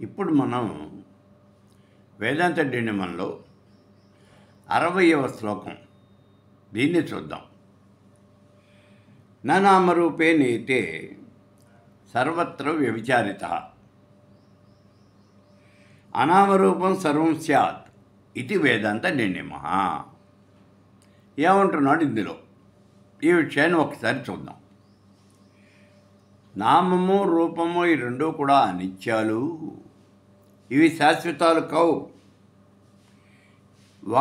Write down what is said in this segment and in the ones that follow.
ఇప్పుడు మనం వేదాంత డిండిమన్లో 60వ శ్లోకం దీన్ని చూద్దాం. న నామరూపే నీతే సర్వత్ర వ్యభిచారిత అనామరూపం సర్వం స్యాత్ ఇది వేదాంత డిండిమ. ఏమంటున్నాడు ఇందులో? ఈ విషయాన్ని ఒకసారి చూద్దాం. నామము రూపము ఈ రెండూ కూడా అనిత్యాలు, ఇవి శాశ్వతాలు కావు.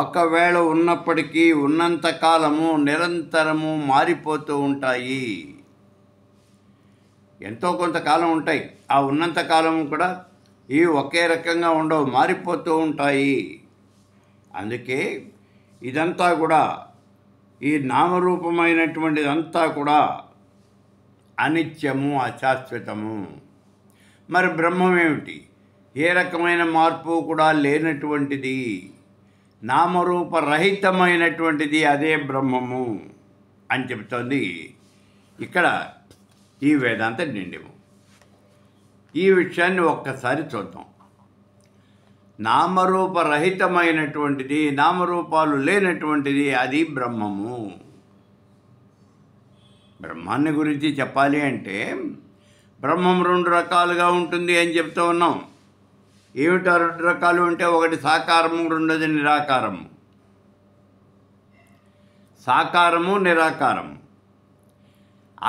ఒకవేళ ఉన్నప్పటికీ ఉన్నంతకాలము నిరంతరము మారిపోతూ ఉంటాయి. ఎంతో కొంతకాలం ఉంటాయి, ఆ ఉన్నంతకాలము కూడా ఇవి ఒకే రకంగా ఉండవు, మారిపోతూ ఉంటాయి. అందుకే ఇదంతా కూడా, ఈ నామరూపమైనటువంటిదంతా కూడా అనిత్యము, అశాశ్వతము. మరి బ్రహ్మం ఏమిటి? ఏ రకమైన మార్పు కూడా లేనటువంటిది, నామరూపరహితమైనటువంటిది, అదే బ్రహ్మము అని చెబుతోంది ఇక్కడ ఈ వేదాంత డిండిము. ఈ విషయాన్ని ఒక్కసారి చూద్దాం. నామరూపరహితమైనటువంటిది, నామరూపాలు లేనటువంటిది, అది బ్రహ్మము. బ్రహ్మాన్ని గురించి చెప్పాలి అంటే బ్రహ్మం 2 రకాలుగా ఉంటుంది అని చెప్తూ ఉన్నాం. ఏమిటా 2 రకాలు అంటే, ఒకటి సాకారము, రెండోది నిరాకారము. సాకారము, నిరాకారము.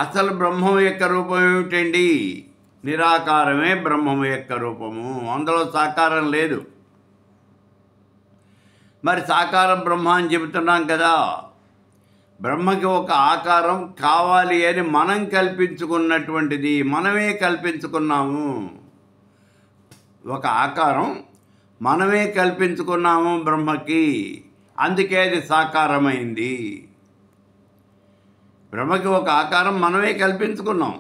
అసలు బ్రహ్మం యొక్క రూపం ఏమిటండి? నిరాకారమే బ్రహ్మము యొక్క రూపము, అందులో సాకారం లేదు. మరి సాకార బ్రహ్మ అని చెబుతున్నాం కదా. బ్రహ్మకి ఒక ఆకారం కావాలి అని మనం కల్పించుకున్నటువంటిది, మనమే కల్పించుకున్నాము. ఒక ఆకారం మనమే కల్పించుకున్నాము బ్రహ్మకి, అందుకే అది సాకారమైంది. బ్రహ్మకి ఒక ఆకారం మనమే కల్పించుకున్నాం.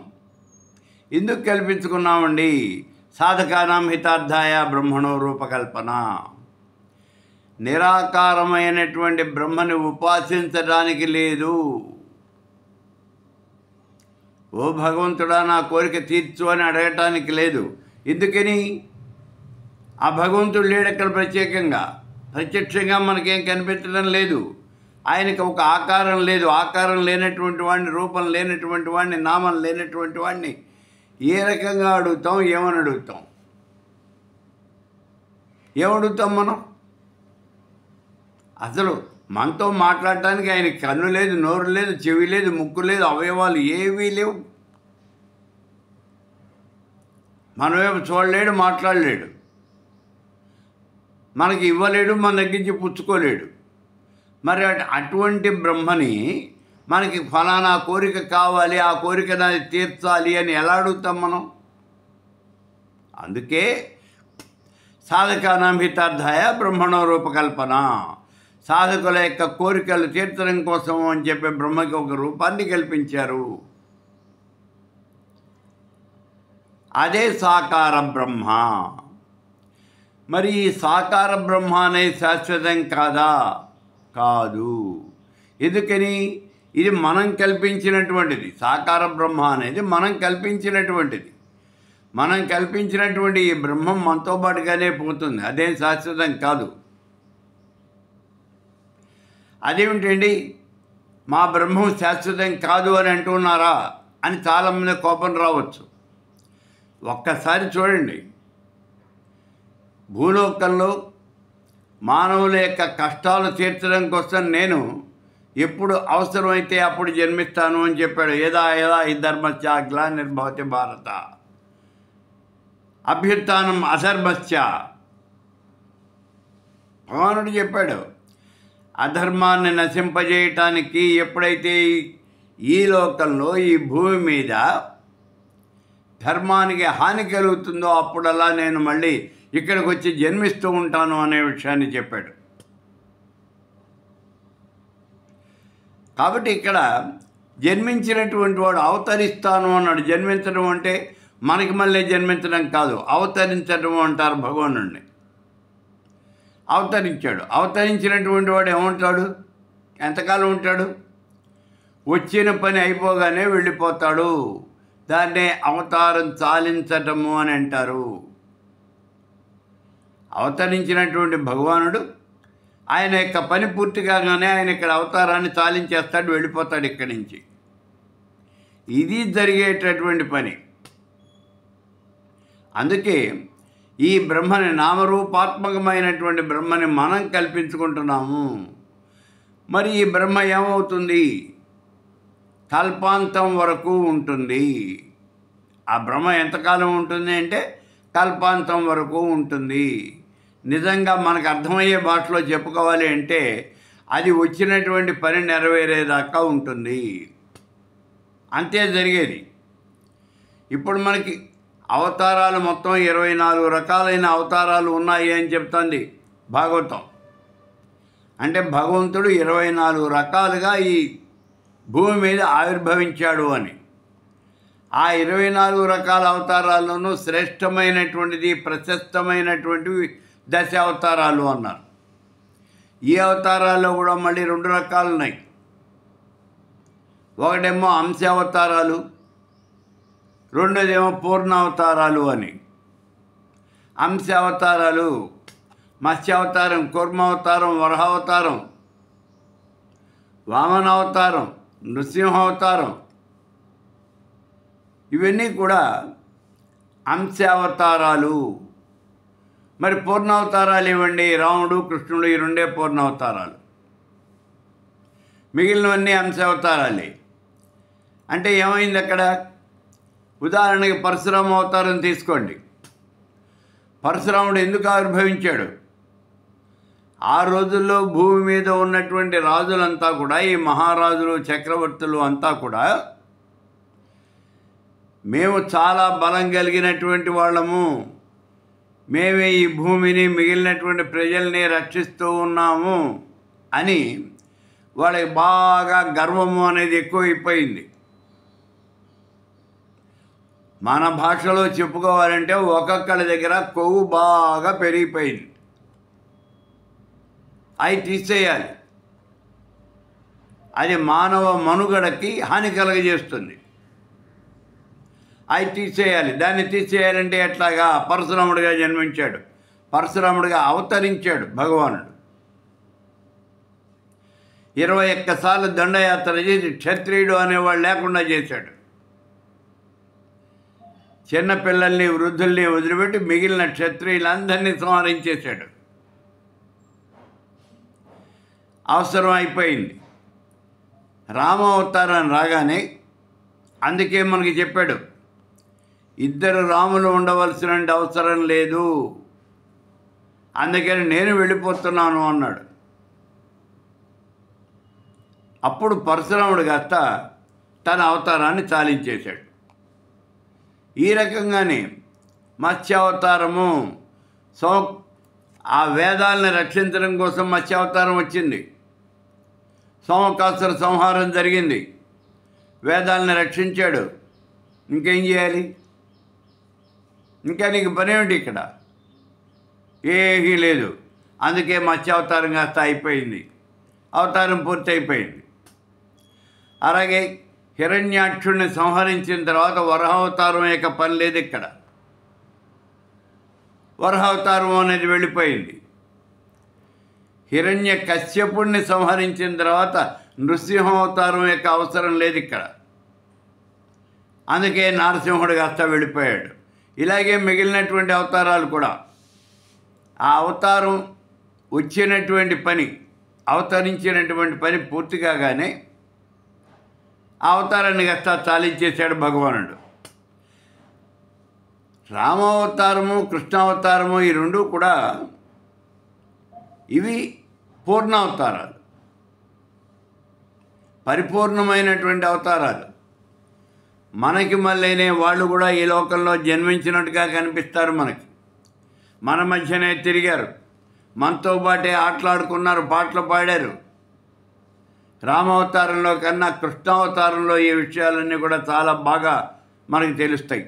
ఎందుకు కల్పించుకున్నామండి? సాధకానాం హితార్థాయ బ్రహ్మణో రూపకల్పన. నిరాకారమైనటువంటి బ్రహ్మని ఉపాసించడానికి లేదు. ఓ భగవంతుడా నా కోరిక తీర్చు అని అడగటానికి లేదు. ఎందుకని? ఆ భగవంతుడు లేడు అక్కడ ప్రత్యక్షంగా మనకేం కనిపించడం లేదు. ఆయనకి ఒక ఆకారం లేదు. ఆకారం లేనటువంటి వాడిని, రూపం లేనటువంటి వాడిని, నామం లేనటువంటి వాడిని ఏ రకంగా అడుగుతాం? ఏమని అడుగుతాం? ఏమడుగుతాం మనం? అసలు మనతో మాట్లాడటానికి ఆయన కన్ను లేదు, నోరు లేదు, చెవి లేదు, ముక్కు లేదు, అవయవాలు ఏవీ లేవు. మనమేమో చూడలేడు, మాట్లాడలేడు, మనకి ఇవ్వలేడు, మన దగ్గర నుంచి పుచ్చుకోలేడు. మరి అటువంటి బ్రహ్మని మనకి ఫలానా కోరిక కావాలి, ఆ కోరిక దాన్ని తీర్చాలి అని ఎలా అడుగుతాం మనం? అందుకే సాధకానాం హితార్థాయ బ్రహ్మణో రూపకల్పన. సాధకుల యొక్క కోరికలు తీర్చడం కోసం అని చెప్పి బ్రహ్మకి ఒక రూపాన్ని కల్పించారు. అదే సాకార బ్రహ్మ. మరి ఈ సాకార బ్రహ్మ అనేది శాశ్వతం కాదా? కాదు. ఎందుకని? ఇది మనం కల్పించినటువంటిది. సాకార బ్రహ్మ అనేది మనం కల్పించినటువంటిది. మనం కల్పించినటువంటి ఈ బ్రహ్మం మనతో పాటుగానే పోతుంది, అదేం శాశ్వతం కాదు. అదేమిటండి, మా బ్రహ్మం శాశ్వతం కాదు అని అంటున్నారా అని చాలామంది కోపం రావచ్చు. ఒక్కసారి చూడండి, భూలోకంలో మానవుల యొక్క కష్టాలు తీర్చడం కోసం నేను ఎప్పుడు అవసరమైతే అప్పుడు జన్మిస్తాను అని చెప్పాడు. యదా యదా హి ధర్మస్య గ్లానిర్భవతి భారత అభ్యుత్థానం అధర్మస్య. భగవానుడు చెప్పాడు, అధర్మాన్ని నశింపజేయటానికి ఎప్పుడైతే ఈ లోకంలో, ఈ భూమి మీద ధర్మానికి హాని కలుగుతుందో అప్పుడల్లా నేను మళ్ళీ ఇక్కడికి వచ్చి జన్మిస్తూ ఉంటాను అనే విషయాన్ని చెప్పాడు. కాబట్టి ఇక్కడ జన్మించినటువంటి వాడు అవతరిస్తాను అన్నాడు. జన్మించడం అంటే మనకి మళ్ళీ జన్మించడం కాదు, అవతరించడం అంటారు భగవానుడిని. అవతరించాడు. అవతరించినటువంటి వాడు ఏమంటాడు? ఎంతకాలం ఉంటాడు? వచ్చిన పని అయిపోగానే వెళ్ళిపోతాడు. దాన్నే అవతారం చాలించటము అని అంటారు. అవతరించినటువంటి భగవానుడు ఆయన యొక్క పని పూర్తి కాగానే ఆయన ఇక్కడ అవతారాన్ని చాలించేస్తాడు, వెళ్ళిపోతాడు ఇక్కడి నుంచి. ఇది జరిగేటటువంటి పని. అందుకే ఈ బ్రహ్మని, నామరూపాత్మకమైనటువంటి బ్రహ్మని మనం కల్పించుకుంటున్నాము. మరి ఈ బ్రహ్మ ఏమవుతుంది? కల్పాంతం వరకు ఉంటుంది. ఆ బ్రహ్మ ఎంతకాలం ఉంటుంది అంటే కల్పాంతం వరకు ఉంటుంది. నిజంగా మనకు అర్థమయ్యే భాషలో చెప్పుకోవాలి అంటే అది వచ్చినటువంటి పని నెరవేరేదాకా ఉంటుంది. అంతే జరిగేది. ఇప్పుడు మనకి అవతారాలు మొత్తం 24 రకాలైన అవతారాలు ఉన్నాయి అని చెప్తుంది భాగవతం. అంటే భగవంతుడు 24 రకాలుగా ఈ భూమి మీద ఆవిర్భవించాడు అని. ఆ 24 రకాల అవతారాల్లోనూ శ్రేష్టమైనటువంటిది, ప్రశస్తమైనటువంటివి 10 అవతారాలు అన్నారు. ఈ అవతారాల్లో కూడా మళ్ళీ 2 రకాలు ఉన్నాయి. ఒకటేమో అంశావతారాలు, రెండోదేమో పూర్ణావతారాలు అని. అంశావతారాలు మత్స్యావతారం, కూర్మావతారం, వరహావతారం, వామనావతారం, నృసింహావతారం, ఇవన్నీ కూడా అంశావతారాలు. మరి పూర్ణావతారాలు ఇవ్వండి, రాముడు, కృష్ణుడు, ఈ 2 పూర్ణావతారాలు. మిగిలినవన్నీ అంశావతారాలే. అంటే ఏమైంది అక్కడ? ఉదాహరణకి పరశురామ అవతారం తీసుకోండి. పరశురాముడు ఎందుకు ఆవిర్భవించాడు? ఆ రోజుల్లో భూమి మీద ఉన్నటువంటి రాజులంతా కూడా, ఈ మహారాజులు, చక్రవర్తులు అంతా కూడా, మేము చాలా బలం కలిగినటువంటి వాళ్ళము, మేమే ఈ భూమిని, మిగిలినటువంటి ప్రజల్ని రక్షిస్తూ ఉన్నాము అని వాళ్ళకి బాగా గర్వము అనేది ఎక్కువైపోయింది. మన భాషలో చెప్పుకోవాలంటే ఒక్కొక్కరి దగ్గర కొవ్వు బాగా పెరిగిపోయింది. అవి తీసేయాలి. అది మానవ మనుగడకి హాని కలగజేస్తుంది. అవి తీసేయాలి. దాన్ని తీసేయాలంటే ఎట్లాగా? పరశురాముడిగా జన్మించాడు, పరశురాముడిగా అవతరించాడు భగవానుడు. 21 సార్లు దండయాత్ర చేసి క్షత్రియుడు అనేవాళ్ళు లేకుండా చేశాడు. చిన్నపిల్లల్ని, వృద్ధుల్ని వదిలిపెట్టి మిగిలిన క్షత్రియులందరినీ సంహరించేశాడు. అవసరం అయిపోయింది. రామావతారం రాగానే, అందుకే మనకి చెప్పాడు, 2 రాములు ఉండవలసిన అవసరం లేదు, అందుకని నేను వెళ్ళిపోతున్నాను అన్నాడు. అప్పుడు పరశురాముడు కాస్త తన అవతారాన్ని చాలించేశాడు. ఈ రకంగానే మత్స్యావతారము ఆ వేదాలను రక్షించడం కోసం మత్స్యావతారం వచ్చింది. సోమకాసుర సంహారం జరిగింది, వేదాలను రక్షించాడు. ఇంకేం చేయాలి? ఇంకా నీకు పని ఏమిటి ఇక్కడ? ఏమీ లేదు. అందుకే మత్స్యావతారం కాస్త అయిపోయింది, అవతారం పూర్తి అయిపోయింది. అలాగే హిరణ్యాక్షుడిని సంహరించిన తర్వాత వరహావతారం యొక్క పని లేదు ఇక్కడ. వరహావతారం అనేది వెళ్ళిపోయింది. హిరణ్య కశ్యపుడిని సంహరించిన తర్వాత నృసింహావతారం యొక్క అవసరం లేదు ఇక్కడ. అందుకే నరసింహుడు కాస్త వెళ్ళిపోయాడు. ఇలాగే మిగిలినటువంటి అవతారాలు కూడా ఆ అవతారం వచ్చినటువంటి పని, అవతరించినటువంటి పని పూర్తి కాగానే అవతారాన్ని కాస్త చాలించేశాడు భగవానుడు. రామావతారము, కృష్ణావతారము, ఈ 2 కూడా ఇవి పూర్ణావతారాలు, పరిపూర్ణమైనటువంటి అవతారాలు. మనకి మళ్ళీనే వాళ్ళు కూడా ఈ లోకంలో జన్మించినట్టుగా కనిపిస్తారు. మన మధ్యనే తిరిగారు, మనతో పాటే ఆటలాడుకున్నారు, పాటలు పాడారు. రామావతారంలో కన్నా కృష్ణావతారంలో ఈ విషయాలన్నీ కూడా చాలా బాగా మనకు తెలుస్తాయి.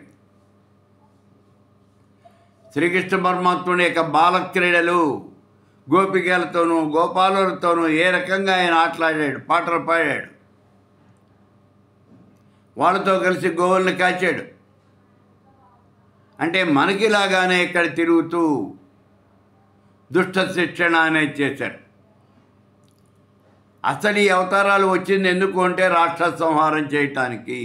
శ్రీకృష్ణ పరమాత్ముడి యొక్క బాలక్రీడలు, గోపికలతోనూ గోపాలులతోనూ ఏ రకంగా ఆయన ఆటలాడాడు, పాటలు పాడాడు, వాళ్ళతో కలిసి గోవుల్ని కాచాడు. అంటే మనకిలాగానే ఇక్కడ తిరుగుతూ దుష్ట శిక్షణ అనేది చేశారు. అసలు ఈ అవతారాలు వచ్చింది ఎందుకు అంటే రాక్షస సంహారం చేయటానికి.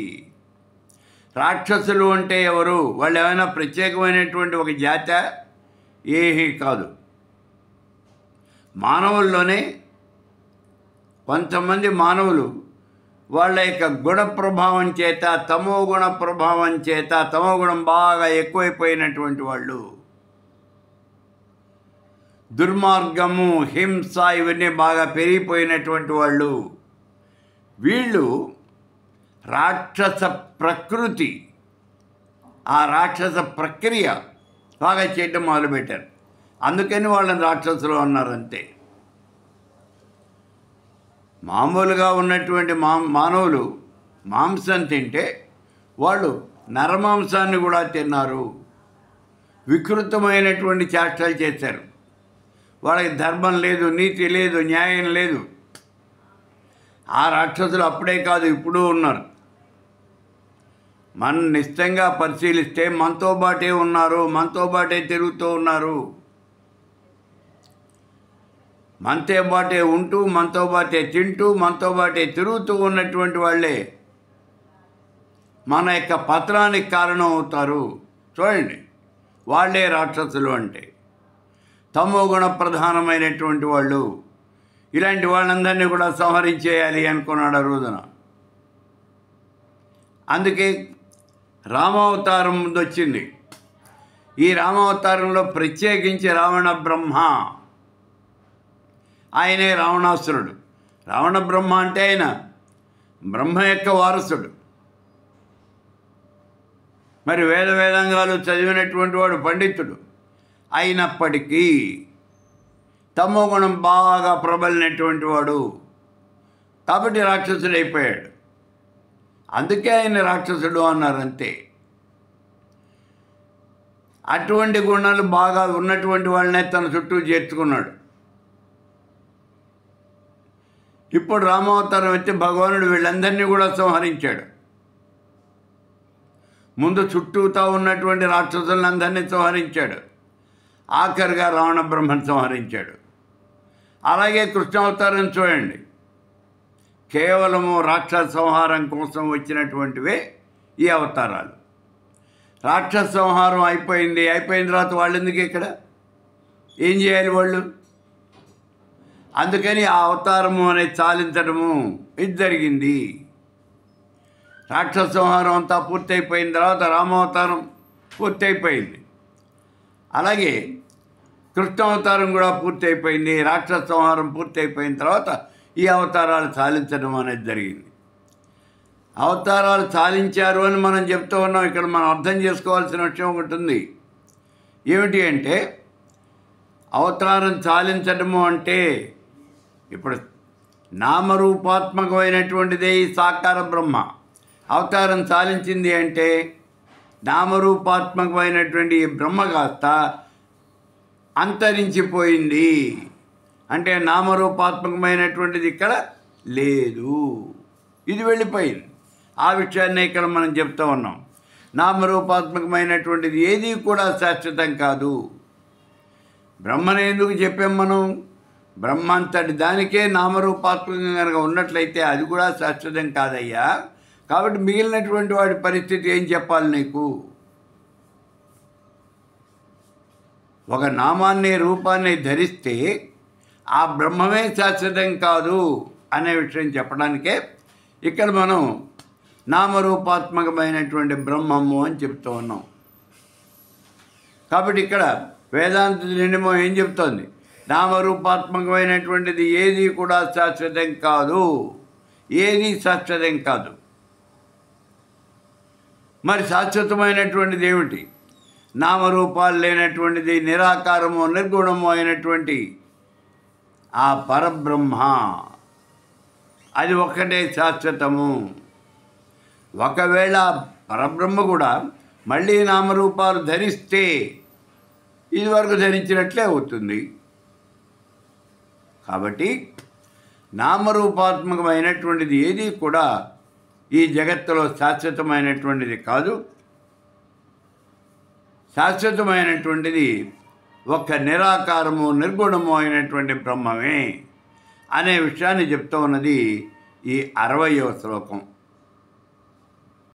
రాక్షసులు అంటే ఎవరు? వాళ్ళు ఏమైనా ప్రత్యేకమైనటువంటి ఒక జాత? ఏమీ కాదు. మానవుల్లోనే కొంతమంది మానవులు వాళ్ళ యొక్క గుణ ప్రభావం చేత, తమో గుణ ప్రభావం చేత, తమో గుణం బాగా ఎక్కువైపోయినటువంటి వాళ్ళు, దుర్మార్గము, హింస ఇవన్నీ బాగా పెరిగిపోయినటువంటి వాళ్ళు, వీళ్ళు రాక్షస ప్రకృతి, ఆ రాక్షస ప్రక్రియ బాగా చేయటం మొదలుపెట్టారు. అందుకని వాళ్ళని రాక్షసులు అన్నారు అంతే. మామూలుగా ఉన్నటువంటి మానవులు మాంసం తింటే వాళ్ళు నరమాంసాన్ని కూడా తిన్నారు. వికృతమైనటువంటి చేష్టలు చేశారు. వాళ్ళకి ధర్మం లేదు, నీతి లేదు, న్యాయం లేదు. ఆ రాక్షసులు అప్పుడే కాదు, ఇప్పుడు ఉన్నారు. మనం నిశ్చితంగా పరిశీలిస్తే మనతో బాటే ఉన్నారు, మనతో బాటే తిరుగుతూ ఉన్నారు. మనతో బాటే ఉంటూ, మనతో బాటే తింటూ, మనతో బాటే తిరుగుతూ ఉన్నటువంటి వాళ్ళే మన యొక్క పతనానికి కారణం అవుతారు. చూడండి, వాళ్ళే రాక్షసులు అంటే. తమో గుణ ప్రధానమైనటువంటి వాళ్ళు. ఇలాంటి వాళ్ళందరినీ కూడా సంహరించేయాలి అనుకున్నాడు ఆ రోజున. అందుకే రామావతారం ముందు వచ్చింది. ఈ రామావతారంలో ప్రత్యేకించి రావణ బ్రహ్మ, ఆయనే రావణాసురుడు. రావణ బ్రహ్మ అంటే ఆయన బ్రహ్మ యొక్క వారసుడు. మరి వేదాంగాలు చదివినటువంటి వాడు, పండితుడు. అయినప్పటికీ తమో గుణం బాగా ప్రబలినటువంటి వాడు కాబట్టి రాక్షసుడు అయిపోయాడు. అందుకే ఆయన రాక్షసుడు అన్నారు అంతే. అటువంటి గుణాలు బాగా ఉన్నటువంటి వాళ్ళనే తన చుట్టూ చేర్చుకున్నాడు. ఇప్పుడు రామావతారం వచ్చి భగవానుడు వీళ్ళందరినీ కూడా సంహరించాడు. ముందు చుట్టూతా ఉన్నటువంటి రాక్షసులందరినీ సంహరించాడు. ఆఖరిగా రావణ బ్రహ్మను సంహరించాడు. అలాగే కృష్ణావతారం చూడండి, కేవలము రాక్షస సంహారం కోసం వచ్చినటువంటివే ఈ అవతారాలు. రాక్షస సంహారం అయిపోయిన తర్వాత వాళ్ళు ఎందుకు ఇక్కడ? ఏం చేయాలి వాళ్ళు? అందుకని ఆ అవతారము అనేది చాలించడము ఇది జరిగింది. రాక్షస సంహారం అంతా పూర్తయిపోయిన తర్వాత రామావతారం పూర్తయిపోయింది. అలాగే కృష్ణావతారం కూడా పూర్తయిపోయింది. రాక్షస సంహారం పూర్తయిపోయిన తర్వాత ఈ అవతారాలు చాలించడం అనేది జరిగింది. అవతారాలు చాలించారు అని మనం చెప్తూ ఉన్నాం. ఇక్కడ మనం అర్థం చేసుకోవాల్సిన విషయం ఒకటి ఉంది. ఏమిటి అంటే, అవతారం చాలించడము అంటే ఇప్పుడు నామరూపాత్మకమైనటువంటిదే ఈ సాకార బ్రహ్మ. అవతారం చాలించింది అంటే నామరూపాత్మకమైనటువంటి ఈ బ్రహ్మ కాస్త అంతరించిపోయింది. అంటే నామరూపాత్మకమైనటువంటిది ఇక్కడ లేదు, ఇది వెళ్ళిపోయింది. ఆ విషయాన్ని ఇక్కడ మనం చెప్తూ ఉన్నాం. నామరూపాత్మకమైనటువంటిది ఏది కూడా శాశ్వతం కాదు. బ్రహ్మను ఎందుకు చెప్పాం మనం? బ్రహ్మ అంతటి దానికే నామరూపాత్మకంగా కనుక ఉన్నట్లయితే అది కూడా శాశ్వతం కాదయ్యా. కాబట్టి మిగిలినటువంటి వాడి పరిస్థితి ఏం చెప్పాలి నీకు? ఒక నామాన్ని, రూపాన్ని ధరిస్తే ఆ బ్రహ్మమే శాశ్వతం కాదు అనే విషయం చెప్పడానికే ఇక్కడ మనం నామరూపాత్మకమైనటువంటి బ్రహ్మము అని చెప్తూ ఉన్నాం. కాబట్టి ఇక్కడ వేదాంత నియమం ఏం చెప్తోంది? నామరూపాత్మకమైనటువంటిది ఏది కూడా శాశ్వతం కాదు, ఏది శాశ్వతం కాదు. మరి శాశ్వతమైనటువంటిది ఏమిటి? నామరూపాలు లేనటువంటిది, నిరాకారము, నిర్గుణము అయినటువంటి ఆ పరబ్రహ్మ, అది ఒక్కటే శాశ్వతము. ఒకవేళ పరబ్రహ్మ కూడా మళ్ళీ నామరూపాలు ధరిస్తే ఇదివరకు ధరించినట్లే అవుతుంది. కాబట్టి నామరూపాత్మకమైనటువంటిది ఏది కూడా ఈ జగత్తులో శాశ్వతమైనటువంటిది కాదు. శాశ్వతమైనటువంటిది ఒక్క నిరాకారము నిర్గుణము అయినటువంటి బ్రహ్మమే అనే విషయాన్ని చెప్తూ ఉన్నది ఈ 60వ శ్లోకం.